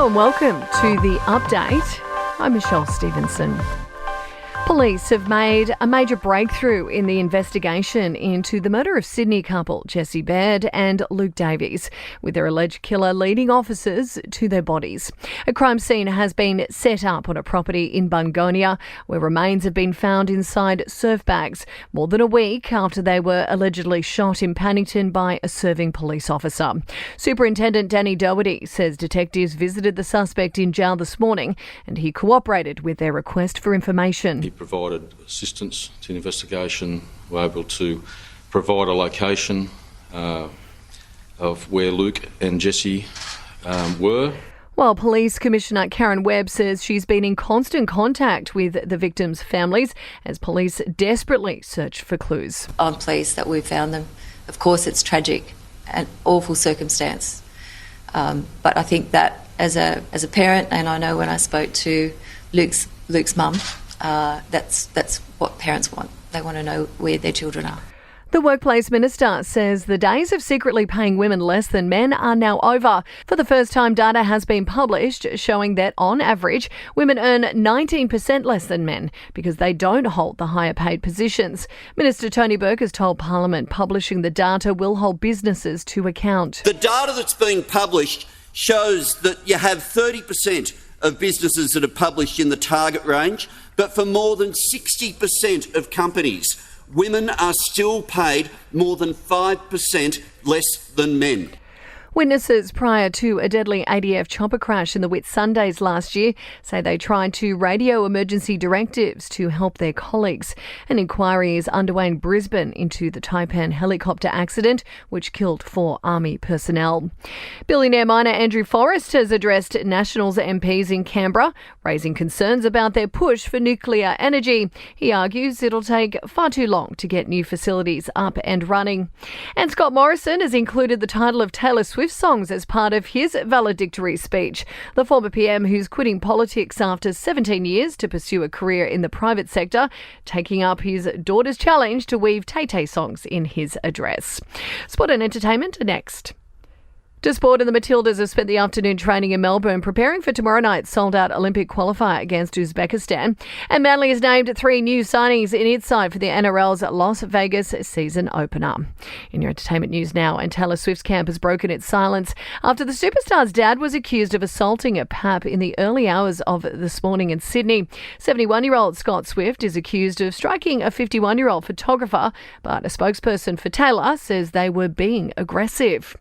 Hello and welcome to The Update. I'm Michelle Stevenson. Police have made a major breakthrough in the investigation into the murder of Sydney couple Jesse Baird and Luke Davies, with their alleged killer leading officers to their bodies. A crime scene has been set up on a property in Bungonia, where remains have been found inside surf bags more than a week after they were allegedly shot in Paddington by a serving police officer. Superintendent Danny Davies says detectives visited the suspect in jail this morning and he cooperated with their request for information. He provided assistance to the investigation, were able to provide a location of where Luke and Jesse were. While Police Commissioner Karen Webb says she's been in constant contact with the victims' families as police desperately search for clues. I'm pleased that we've found them. Of course, it's tragic and awful circumstance, but I think that as a parent, and I know when I spoke to Luke's mum, that's what parents want. They want to know where their children are. The Workplace Minister says the days of secretly paying women less than men are now over. For the first time, data has been published showing that, on average, women earn 19% less than men because they don't hold the higher paid positions. Minister Tony Burke has told Parliament publishing the data will hold businesses to account. The data that's being published shows that you have 30% of businesses that are published in the target range, but for more than 60% of companies, women are still paid more than 5% less than men. Witnesses prior to a deadly ADF chopper crash in the Whitsundays last year say they tried to radio emergency directives to help their colleagues. An inquiry is underway in Brisbane into the Taipan helicopter accident, which killed 4 Army personnel. Billionaire miner Andrew Forrest has addressed Nationals MPs in Canberra, raising concerns about their push for nuclear energy. He argues it'll take far too long to get new facilities up and running. And Scott Morrison has included the title of Taylor Swift songs as part of his valedictory speech. The former PM, who's quitting politics after 17 years to pursue a career in the private sector, taking up his daughter's challenge to weave Tay-Tay songs in his address. Sport and entertainment are next. To sport, and the Matildas have spent the afternoon training in Melbourne, preparing for tomorrow night's sold-out Olympic qualifier against Uzbekistan. And Manly has named 3 new signings in its side for the NRL's Las Vegas season opener. In your entertainment news now, and Taylor Swift's camp has broken its silence after the superstar's dad was accused of assaulting a pap in the early hours of this morning in Sydney. 71-year-old Scott Swift is accused of striking a 51-year-old photographer, but a spokesperson for Taylor says they were being aggressive.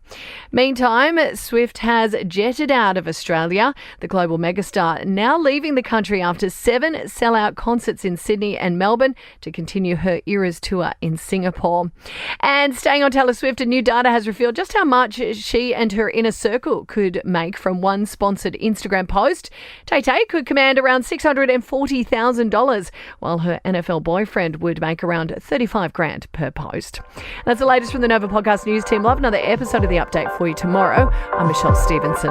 Meantime, Swift has jetted out of Australia. The global megastar now leaving the country after 7 sellout concerts in Sydney and Melbourne to continue her Eras tour in Singapore. And staying on Taylor Swift, a new data has revealed just how much she and her inner circle could make from one sponsored Instagram post. Tay-Tay could command around $640,000, while her NFL boyfriend would make around $35,000 per post. That's the latest from the Nova Podcast News team. We'll have another episode of The Update for you tomorrow. I'm Michelle Stevenson.